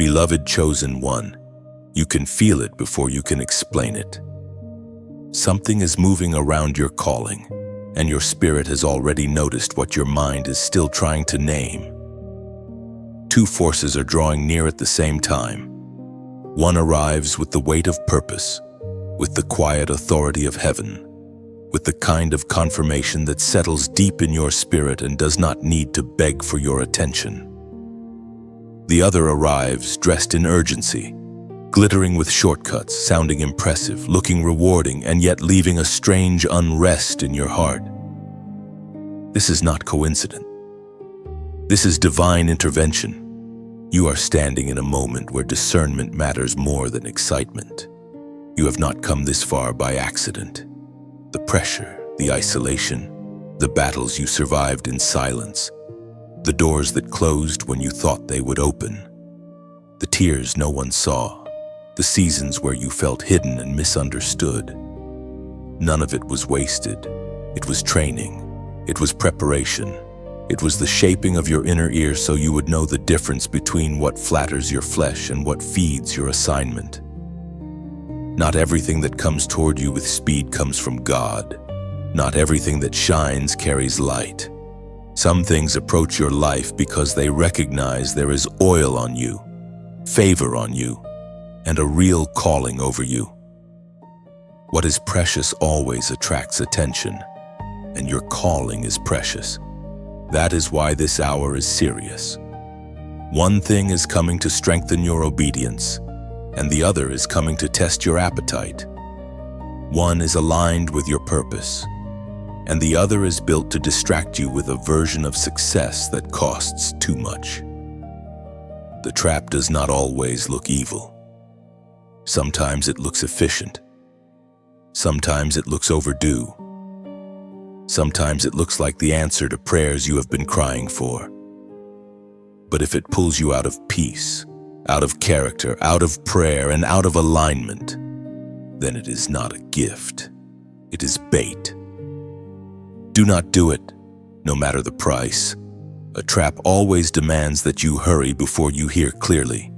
Beloved chosen one, you can feel it before you can explain it. Something is moving around your calling, and your spirit has already noticed what your mind is still trying to name. Two forces are drawing near at the same time. One arrives with the weight of purpose, with the quiet authority of heaven, with the kind of confirmation that settles deep in your spirit and does not need to beg for your attention. The other arrives dressed in urgency, glittering with shortcuts, sounding impressive, looking rewarding, and yet leaving a strange unrest in your heart. This is not coincidence. This is divine intervention. You are standing in a moment where discernment matters more than excitement. You have not come this far by accident. The pressure, the isolation, the battles you survived in silence, the doors that closed when you thought they would open, the tears no one saw, the seasons where you felt hidden and misunderstood. None of it was wasted. It was training. It was preparation. It was the shaping of your inner ear so you would know the difference between what flatters your flesh and what feeds your assignment. Not everything that comes toward you with speed comes from God. Not everything that shines carries light. Some things approach your life because they recognize there is oil on you, favor on you, and a real calling over you. What is precious always attracts attention, and your calling is precious. That is why this hour is serious. One thing is coming to strengthen your obedience, and the other is coming to test your appetite. One is aligned with your purpose, and the other is built to distract you with a version of success that costs too much. The trap does not always look evil. Sometimes it looks efficient. Sometimes it looks overdue. Sometimes it looks like the answer to prayers you have been crying for. But if it pulls you out of peace, out of character, out of prayer, and out of alignment, then it is not a gift. It is bait. Do not do it, no matter the price. A trap always demands that you hurry before you hear clearly.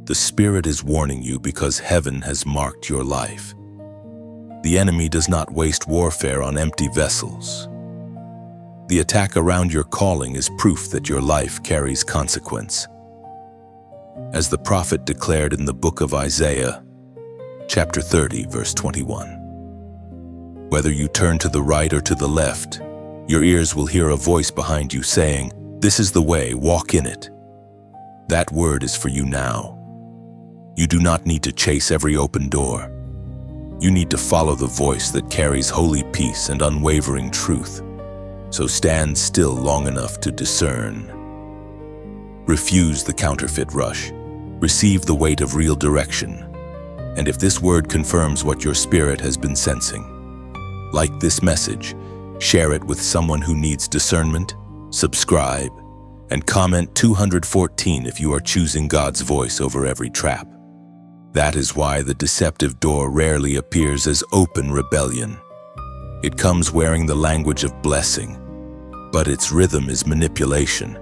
The Spirit is warning you because heaven has marked your life. The enemy does not waste warfare on empty vessels. The attack around your calling is proof that your life carries consequence. As the prophet declared in the book of Isaiah, chapter 30, verse 21. Whether you turn to the right or to the left, your ears will hear a voice behind you saying, "This is the way, walk in it." That word is for you now. You do not need to chase every open door. You need to follow the voice that carries holy peace and unwavering truth. So stand still long enough to discern. Refuse the counterfeit rush. Receive the weight of real direction. And if this word confirms what your spirit has been sensing, like this message, share it with someone who needs discernment, subscribe, and comment 214 if you are choosing God's voice over every trap. That is why the deceptive door rarely appears as open rebellion. It comes wearing the language of blessing, but its rhythm is manipulation.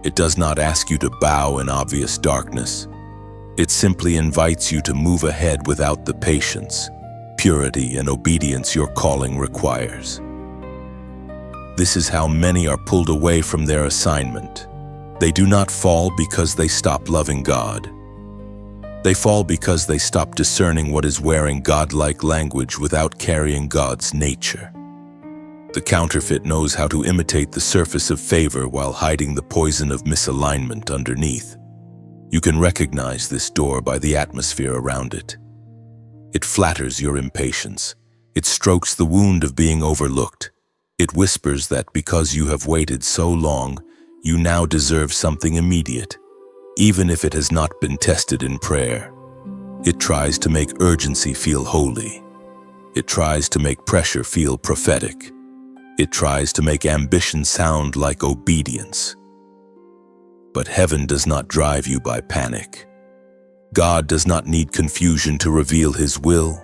It does not ask you to bow in obvious darkness. It simply invites you to move ahead without the patience, purity, and obedience your calling requires. This is how many are pulled away from their assignment. They do not fall because they stop loving God. They fall because they stop discerning what is wearing God-like language without carrying God's nature. The counterfeit knows how to imitate the surface of favor while hiding the poison of misalignment underneath. You can recognize this door by the atmosphere around it. It flatters your impatience. It strokes the wound of being overlooked. It whispers that because you have waited so long, you now deserve something immediate, even if it has not been tested in prayer. It tries to make urgency feel holy. It tries to make pressure feel prophetic. It tries to make ambition sound like obedience. But heaven does not drive you by panic. God does not need confusion to reveal His will.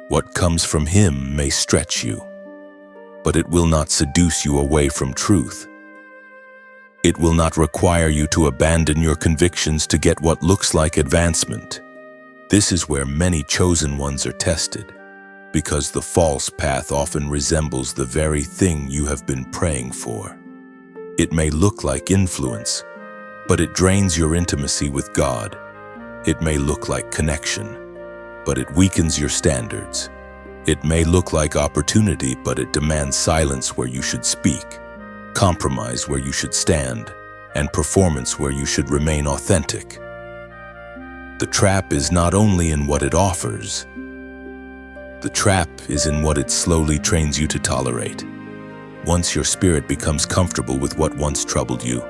What comes from Him may stretch you, but it will not seduce you away from truth. It will not require you to abandon your convictions to get what looks like advancement. This is where many chosen ones are tested, because the false path often resembles the very thing you have been praying for. It may look like influence, but it drains your intimacy with God. It may look like connection, but it weakens your standards. It may look like opportunity, but it demands silence where you should speak, compromise where you should stand, and performance where you should remain authentic. The trap is not only in what it offers. The trap is in what it slowly trains you to tolerate. Once your spirit becomes comfortable with what once troubled you,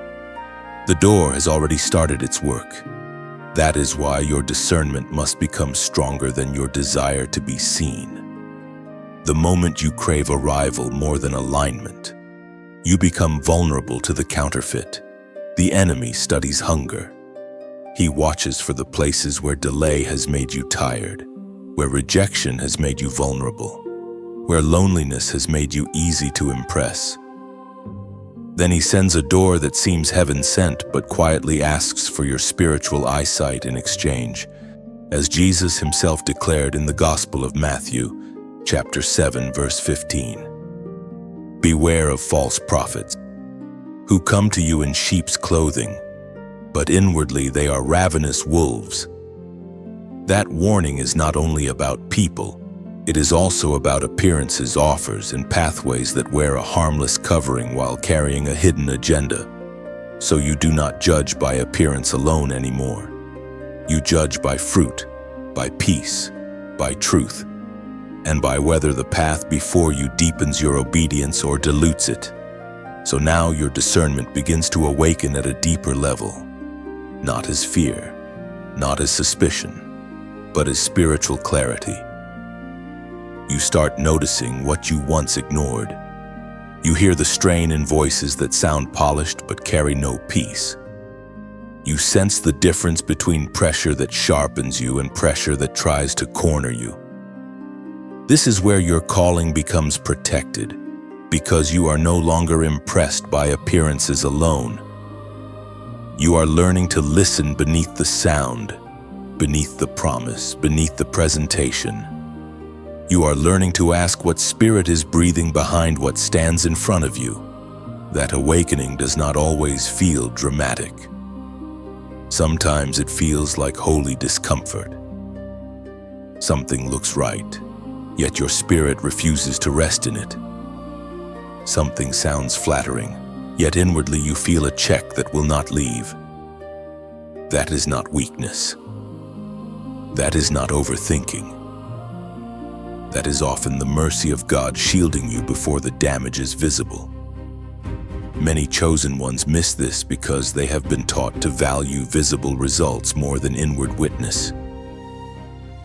the door has already started its work. That is why your discernment must become stronger than your desire to be seen. The moment you crave arrival more than alignment, you become vulnerable to the counterfeit. The enemy studies hunger. He watches for the places where delay has made you tired, where rejection has made you vulnerable, where loneliness has made you easy to impress. Then he sends a door that seems heaven-sent but quietly asks for your spiritual eyesight in exchange, as Jesus himself declared in the Gospel of Matthew, chapter 7, verse 15. Beware of false prophets, who come to you in sheep's clothing, but inwardly they are ravenous wolves. That warning is not only about people, it is also about appearances, offers, and pathways that wear a harmless covering while carrying a hidden agenda. So you do not judge by appearance alone anymore. You judge by fruit, by peace, by truth, and by whether the path before you deepens your obedience or dilutes it. So now your discernment begins to awaken at a deeper level, not as fear, not as suspicion, but as spiritual clarity. You start noticing what you once ignored. You hear the strain in voices that sound polished but carry no peace. You sense the difference between pressure that sharpens you and pressure that tries to corner you. This is where your calling becomes protected, because you are no longer impressed by appearances alone. You are learning to listen beneath the sound, beneath the promise, beneath the presentation. You are learning to ask what spirit is breathing behind what stands in front of you. That awakening does not always feel dramatic. Sometimes it feels like holy discomfort. Something looks right, yet your spirit refuses to rest in it. Something sounds flattering, yet inwardly you feel a check that will not leave. That is not weakness. That is not overthinking. That is often the mercy of God shielding you before the damage is visible. Many chosen ones miss this because they have been taught to value visible results more than inward witness.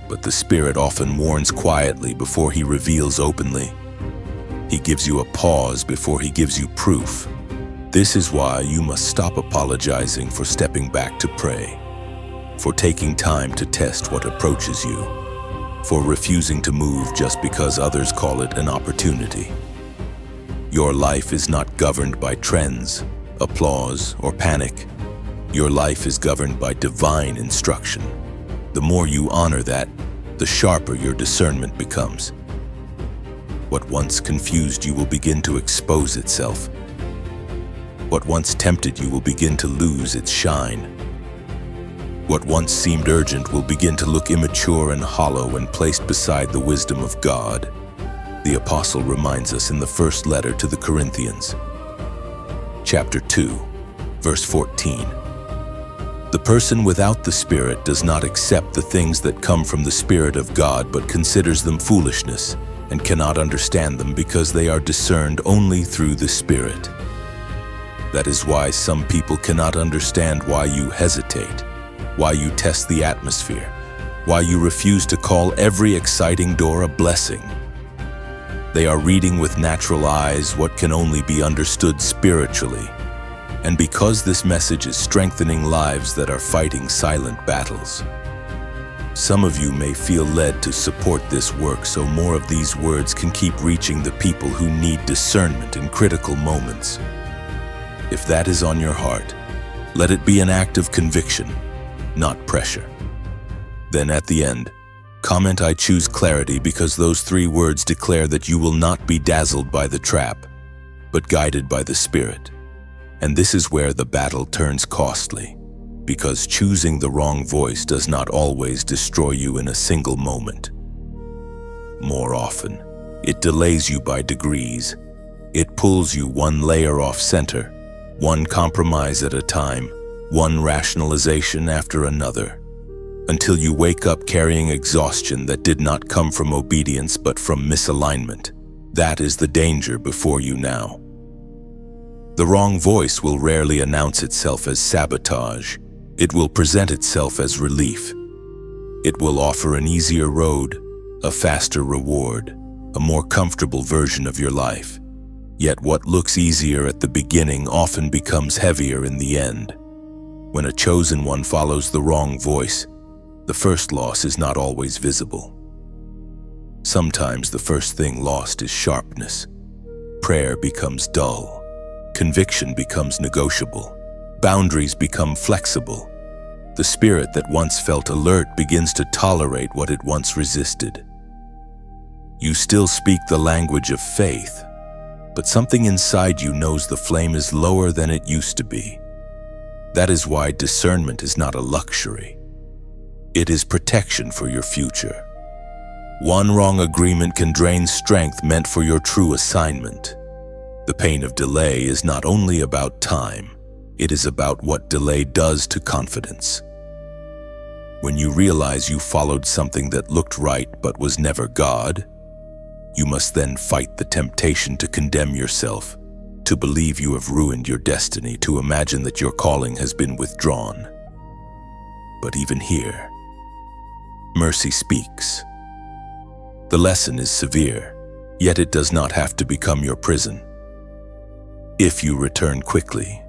But the Spirit often warns quietly before He reveals openly. He gives you a pause before He gives you proof. This is why you must stop apologizing for stepping back to pray, for taking time to test what approaches you, for refusing to move just because others call it an opportunity. Your life is not governed by trends, applause, or panic. Your life is governed by divine instruction. The more you honor that, the sharper your discernment becomes. What once confused you will begin to expose itself. What once tempted you will begin to lose its shine. What once seemed urgent will begin to look immature and hollow when placed beside the wisdom of God. The apostle reminds us in the first letter to the Corinthians, chapter 2, verse 14. The person without the Spirit does not accept the things that come from the Spirit of God, but considers them foolishness and cannot understand them because they are discerned only through the Spirit. That is why some people cannot understand why you hesitate, why you test the atmosphere, why you refuse to call every exciting door a blessing. They are reading with natural eyes what can only be understood spiritually. And because this message is strengthening lives that are fighting silent battles, some of you may feel led to support this work so more of these words can keep reaching the people who need discernment in critical moments. If that is on your heart, let it be an act of conviction, not pressure. Then at the end, comment "I choose clarity," because those 3 words declare that you will not be dazzled by the trap, but guided by the Spirit. And this is where the battle turns costly, because choosing the wrong voice does not always destroy you in a single moment. More often, it delays you by degrees. It pulls you one layer off center, one compromise at a time, one rationalization after another, until you wake up carrying exhaustion that did not come from obedience but from misalignment. That is the danger before you now. The wrong voice will rarely announce itself as sabotage. It will present itself as relief. It will offer an easier road, a faster reward, a more comfortable version of your life. Yet what looks easier at the beginning often becomes heavier in the end. When a chosen one follows the wrong voice, the first loss is not always visible. Sometimes the first thing lost is sharpness. Prayer becomes dull. Conviction becomes negotiable. Boundaries become flexible. The spirit that once felt alert begins to tolerate what it once resisted. You still speak the language of faith, but something inside you knows the flame is lower than it used to be. That is why discernment is not a luxury. It is protection for your future. One wrong agreement can drain strength meant for your true assignment. The pain of delay is not only about time, it is about what delay does to confidence. When you realize you followed something that looked right but was never God, you must then fight the temptation to condemn yourself, to believe you have ruined your destiny, to imagine that your calling has been withdrawn. But even here, mercy speaks. The lesson is severe, yet it does not have to become your prison. If you return quickly,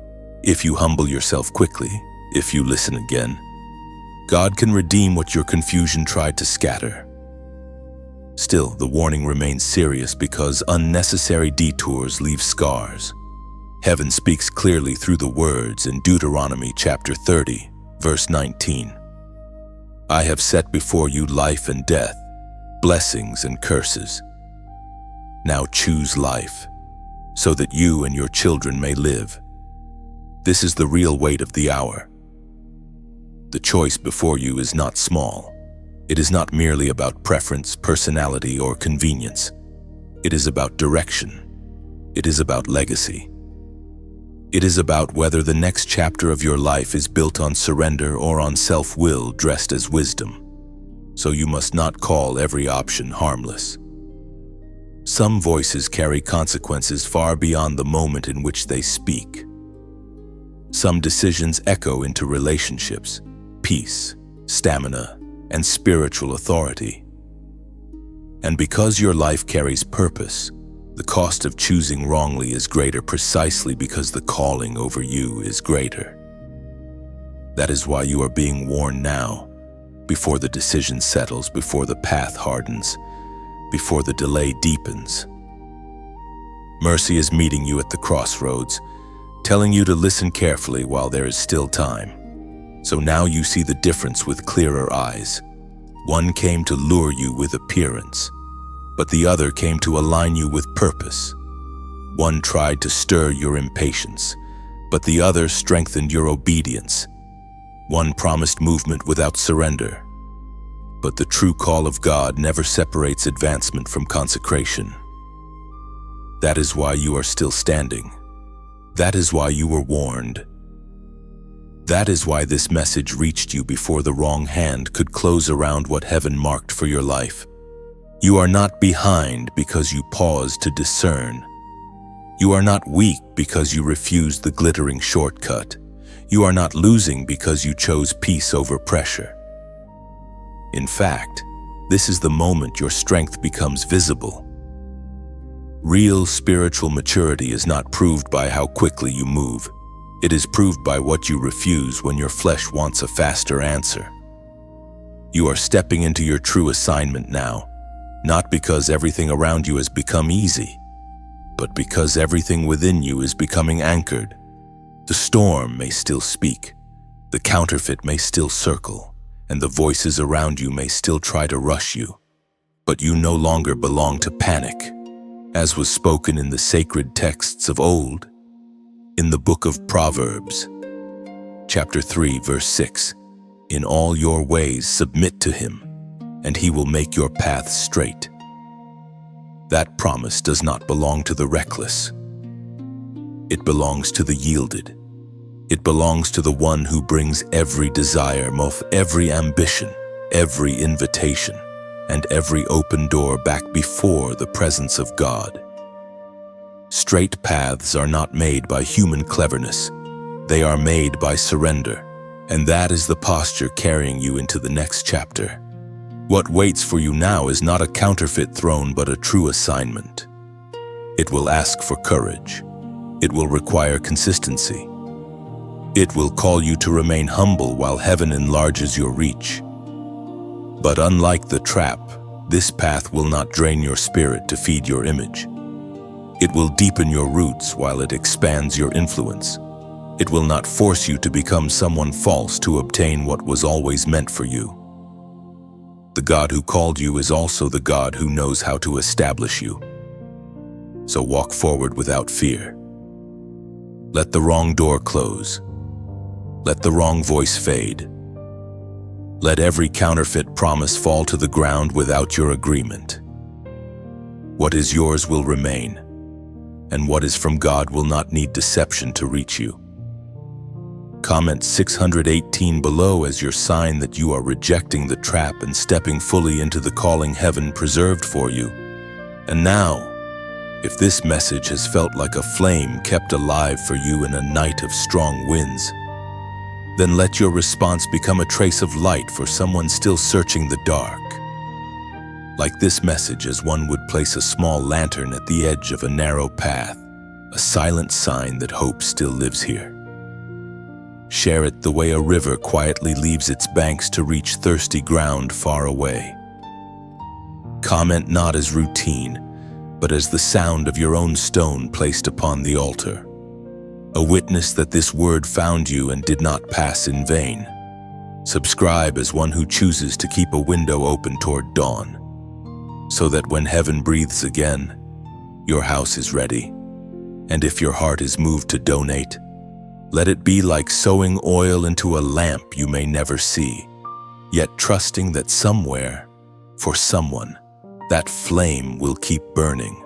if you humble yourself quickly, if you listen again, God can redeem what your confusion tried to scatter. Still, the warning remains serious because unnecessary detours leave scars. Heaven speaks clearly through the words in Deuteronomy chapter 30, verse 19. I have set before you life and death, blessings and curses. Now choose life, so that you and your children may live. This is the real weight of the hour. The choice before you is not small. It is not merely about preference, personality, or convenience. It is about direction. It is about legacy. It is about whether the next chapter of your life is built on surrender or on self-will dressed as wisdom. So you must not call every option harmless. Some voices carry consequences far beyond the moment in which they speak. Some decisions echo into relationships, peace, stamina, and spiritual authority. And because your life carries purpose, the cost of choosing wrongly is greater precisely because the calling over you is greater. That is why you are being warned now, before the decision settles, before the path hardens, before the delay deepens. Mercy is meeting you at the crossroads, telling you to listen carefully while there is still time. So now you see the difference with clearer eyes. One came to lure you with appearance, but the other came to align you with purpose. One tried to stir your impatience, but the other strengthened your obedience. One promised movement without surrender, but the true call of God never separates advancement from consecration. That is why you are still standing. That is why you were warned. That is why this message reached you before the wrong hand could close around what heaven marked for your life. You are not behind because you paused to discern. You are not weak because you refused the glittering shortcut. You are not losing because you chose peace over pressure. In fact, this is the moment your strength becomes visible. Real spiritual maturity is not proved by how quickly you move. It is proved by what you refuse when your flesh wants a faster answer. You are stepping into your true assignment now, not because everything around you has become easy, but because everything within you is becoming anchored. The storm may still speak, the counterfeit may still circle, and the voices around you may still try to rush you. But you no longer belong to panic, as was spoken in the sacred texts of old. In the book of Proverbs, chapter 3, verse 6, "In all your ways submit to him, and he will make your paths straight." That promise does not belong to the reckless. It belongs to the yielded. It belongs to the one who brings every desire, every ambition, every invitation, and every open door back before the presence of God. Straight paths are not made by human cleverness. They are made by surrender, and that is the posture carrying you into the next chapter. What waits for you now is not a counterfeit throne, but a true assignment. It will ask for courage. It will require consistency. It will call you to remain humble while heaven enlarges your reach. But unlike the trap, this path will not drain your spirit to feed your image. It will deepen your roots while it expands your influence. It will not force you to become someone false to obtain what was always meant for you. The God who called you is also the God who knows how to establish you. So walk forward without fear. Let the wrong door close. Let the wrong voice fade. Let every counterfeit promise fall to the ground without your agreement. What is yours will remain, and what is from God will not need deception to reach you. Comment 618 below as your sign that you are rejecting the trap and stepping fully into the calling heaven preserved for you. And now, if this message has felt like a flame kept alive for you in a night of strong winds, then let your response become a trace of light for someone still searching the dark. Like this message, as one would place a small lantern at the edge of a narrow path, a silent sign that hope still lives here. Share it the way a river quietly leaves its banks to reach thirsty ground far away. Comment not as routine, but as the sound of your own stone placed upon the altar. A witness that this word found you and did not pass in vain. Subscribe as one who chooses to keep a window open toward dawn, so that when heaven breathes again, your house is ready. And if your heart is moved to donate, let it be like sowing oil into a lamp you may never see, yet trusting that somewhere, for someone, that flame will keep burning.